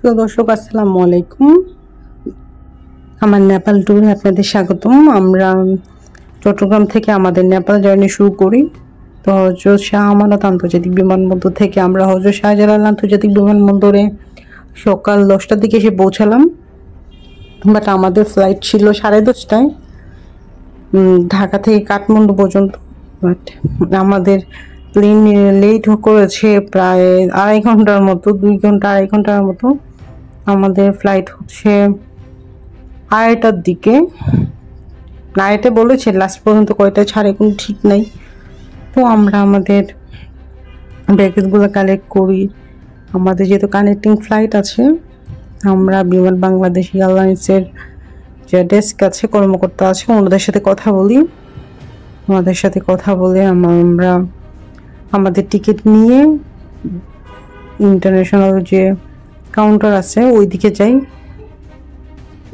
প্রিয় দর্শক, আসসালামু আলাইকুম। আমার নেপাল ট্যুরে আপনাদের স্বাগতম। আমরা চট্টগ্রাম থেকে আমাদের নেপাল জার্নি শুরু করি। তো হযরত শাহ আমানত আন্তর্জাতিক বিমানবন্দর থেকে আমরা হযরত শাহজালাল আন্তর্জাতিক বিমানবন্দরে সকাল 10টার দিকে এসে পৌঁছালাম। বাট আমাদের ফ্লাইট ছিল 10:30টায় ঢাকা থেকে কাঠমান্ডু পর্যন্ত। বাট আমাদের প্লেন লেট করেছে প্রায় 2.5 ঘন্টার মতো, 2 ঘন্টা 2.5 ঘন্টার মতো। আমাদের ফ্লাইট হচ্ছে 2:30টার দিকে। 2:30 বলেছে, লাস্ট পর্যন্ত কয়টায় ছাড়ে কোনো ঠিক নাই। তো আমরা আমাদের ব্যাগেজগুলো কালেক্ট করি। আমাদের যেহেতু কানেক্টিং ফ্লাইট আছে, আমরা বিমান বাংলাদেশ এয়ারলাইন্সের যে ডেস্ক আছে, কর্মকর্তা আছে, ওনাদের সাথে কথা বলি। আমাদের সাথে কথা বলে আমরা আমাদের টিকিট নিয়ে ইন্টারন্যাশনাল যে কাউন্টার আছে ওই দিকে যাই।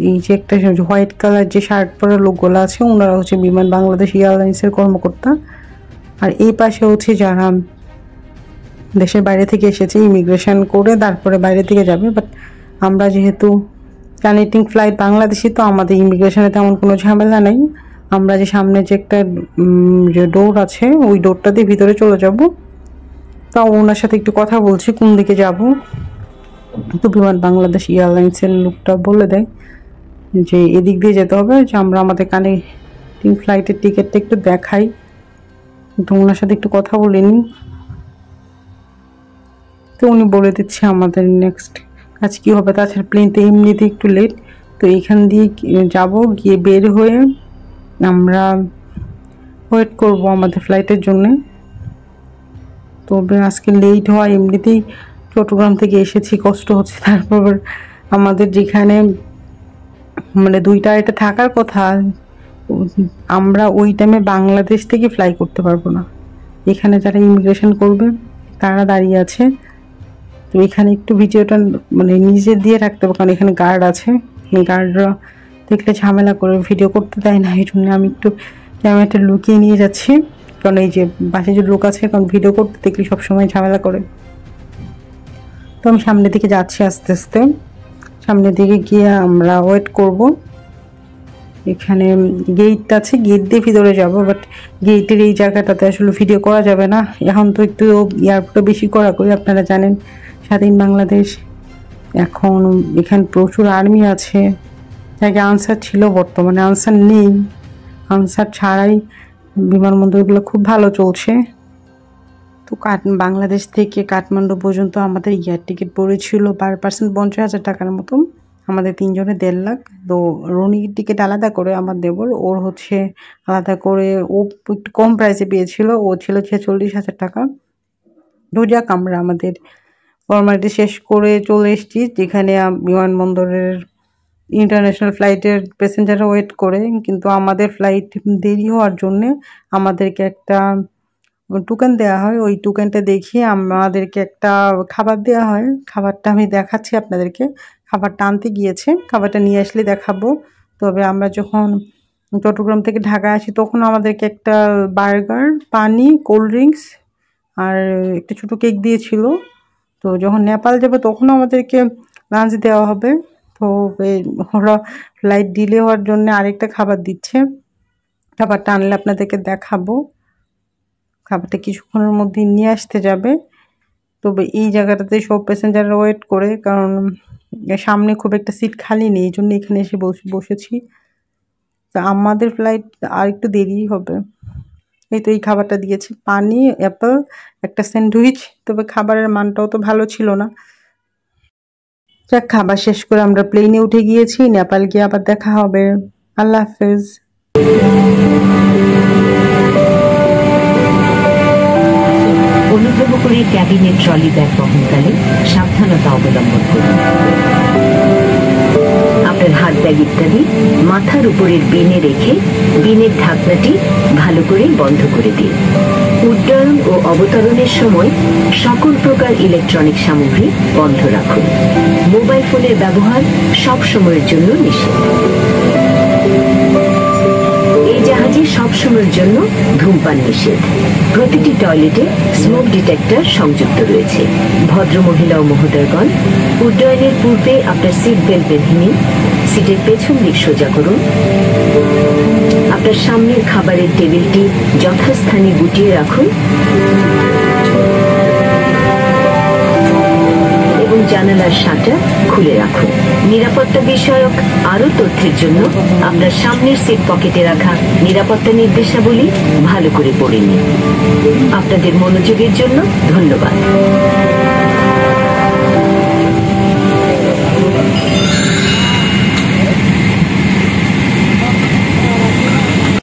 এই যে একটা হোয়াইট কালার যে শার্ট পরা লোকগুলো আছে, ওনারা হচ্ছে বিমান বাংলাদেশ এয়ারলাইন্সের কর্মকর্তা। আর এই পাশে হচ্ছে যারা দেশের বাইরে থেকে এসেছে, ইমিগ্রেশন করে তারপরে বাইরে থেকে যাবে। বাট আমরা যেহেতু কানেক্টিং ফ্লাইট বাংলাদেশি, তো আমাদের ইমিগ্রেশনে তেমন কোনো ঝামেলা নেই। আমরা যে সামনে যে একটা যে ডোর আছে, ওই ডোরটা দিয়ে ভিতরে চলে যাব। তাও ওনার সাথে একটু কথা বলছি কোন দিকে যাব। তো বিমান বাংলাদেশ এয়ারলাইন্সের লোকটা বলে দেয় যে এদিক দিয়ে যেতে হবে। যে আমরা আমাদের কানেক্টিং ফ্লাইটের টিকিটটা একটু দেখাই, তো ওনার সাথে একটু কথা বলে নিই। তো উনি বলে দিচ্ছে আমাদের নেক্সট কাজ কী হবে। তাছাড়া প্লেনতে এমনিতে একটু লেট, তো এইখান দিয়ে যাব, গিয়ে বের হয়ে আমরা ওয়েট করব আমাদের ফ্লাইটের জন্যে। তবে আজকে লেট হওয়া, এমনিতেই চট্টগ্রাম থেকে এসেছি, কষ্ট হচ্ছে। তারপর আমাদের যেখানে মানে 2টা থাকার কথা, আমরা ওই টাইমে বাংলাদেশ থেকে ফ্লাই করতে পারবো না। এখানে যারা ইমিগ্রেশন করবে তারা দাঁড়িয়ে আছে। তো এখানে একটু ভিডিওটা মানে নিজে দিয়ে রাখতে হবে, কারণ এখানে গার্ড আছে। গার্ডরা দেখলে ঝামেলা করে ভিডিও করতে দেয় না, এই জন্য আমি একটু ক্যামেরাটা লুকিয়ে নিয়ে যাচ্ছি। কারণ এই যে বাসে যে লোক আছে, কারণ ভিডিও করতে দেখলে সবসময় ঝামেলা করে। তো আমি সামনের দিকে যাচ্ছি আস্তে আস্তে। সামনের দিকে গিয়ে আমরা ওয়েট করব। এখানে গেট আছে, গেট দিয়ে ভিতরে যাব। বাট গেটের এই জায়গাটাতে আসলে ভিডিও করা যাবে না। এখন তো একটু এয়ারপোর্টে বেশি করা করি, আপনারা জানেন স্বাধীন বাংলাদেশ। এখন এখানে প্রচুর আর্মি আছে। আগে আনসার ছিল, বর্তমানে আনসার নেই। আনসার ছাড়াই বিমানবন্দরগুলো খুব ভালো চলছে। তো বাংলাদেশ থেকে কাঠমান্ডু পর্যন্ত আমাদের এয়ার টিকিট পড়েছিল পার পার্সন 50,000 টাকার মতন। আমাদের 3 জনে 1.5 লাখ। তো রনির টিকিট আলাদা করে আমার দেবর, ওর হচ্ছে আলাদা করে, ও একটু কম প্রাইসে পেয়েছিল, ও ছিল 46,000 টাকা। তো যাক, আমরা আমাদের ফর্মালিটি শেষ করে চলে এসেছি যেখানে বিমানবন্দরের ইন্টারন্যাশনাল ফ্লাইটের প্যাসেঞ্জাররা ওয়েট করে। কিন্তু আমাদের ফ্লাইট দেরি হওয়ার জন্যে আমাদেরকে একটা টোকেন দেওয়া হয়। ওই টোকেনটা দেখিয়ে আমাদেরকে একটা খাবার দেওয়া হয়। খাবারটা আমি দেখাচ্ছি আপনাদেরকে। খাবারটা আনতে গিয়েছে, খাবারটা নিয়ে আসলে দেখাবো। তবে আমরা যখন চট্টগ্রাম থেকে ঢাকা আসি, তখন আমাদেরকে একটা বার্গার, পানি, কোল্ড ড্রিঙ্কস আর একটা ছোটো কেক দিয়েছিল। তো যখন নেপাল যাবে তখন আমাদেরকে লাঞ্চ দেওয়া হবে। তো ওরা ফ্লাইট ডিলে হওয়ার জন্য আরেকটা খাবার দিচ্ছে। খাবারটা আনলে আপনাদেরকে দেখাবো। খাবারটা কিছুক্ষণের মধ্যে নিয়ে আসতে যাবে। তবে এই জায়গাটাতে সব প্যাসেঞ্জাররা ওয়েট করে, কারণ সামনে খুব একটা সিট খালি নেই, এই জন্য এখানে এসে বসেছি। তো আমাদের ফ্লাইট আর একটু দেরি হবে। এই তো এই খাবারটা দিয়েছে, পানি, অ্যাপেল, একটা স্যান্ডউইচ। তবে খাবারের মানটাও তো ভালো ছিল না। যাক, খাবার শেষ করে আমরা প্লেনে উঠে গিয়েছি। নেপাল গিয়ে আবার দেখা হবে। আল্লাহ হাফেজ। অনুগ্রহ করে ক্যাবিনে ট্রলি ব্যাগ বহনকালে সাবধানতা অবলম্বন করুন। আপনার হাত ব্যাগ ইত্যাদি মাথার উপরের বিনে রেখে বিনের ঢাকনাটি ভালো করে বন্ধ করে দিন। উড্ডয়ন ও অবতরণের সময় সকল প্রকার ইলেকট্রনিক সামগ্রী বন্ধ রাখুন। মোবাইল ফোনের ব্যবহার সব সময়ের জন্য নিষেধ। এই জাহাজে সব সবসময়ের জন্য ধূমপান নিষেধ। প্রতিটি টয়লেটে স্মোক ডিটেক্টর সংযুক্ত রয়েছে। ভদ্র মহিলা ও মহোদয়গণ, উড্ডয়নের পূর্বে আপনার সিট বেল্ট বেঁধে নিন। সিটের পেছন দিক সোজা করুন। আপনার সামনের খাবারের টেবিলটি যথাস্থানে গুটিয়ে রাখুন এবং জানালার শাটার খুলে রাখুন। নিরাপত্তা বিষয়ক আরো তথ্যের জন্য আপনার সামনের সিট পকেটে রাখা নিরাপত্তা নির্দেশাবলী ভালো করে পড়ে নিন। আপনাদের মনোযোগের জন্য ধন্যবাদ।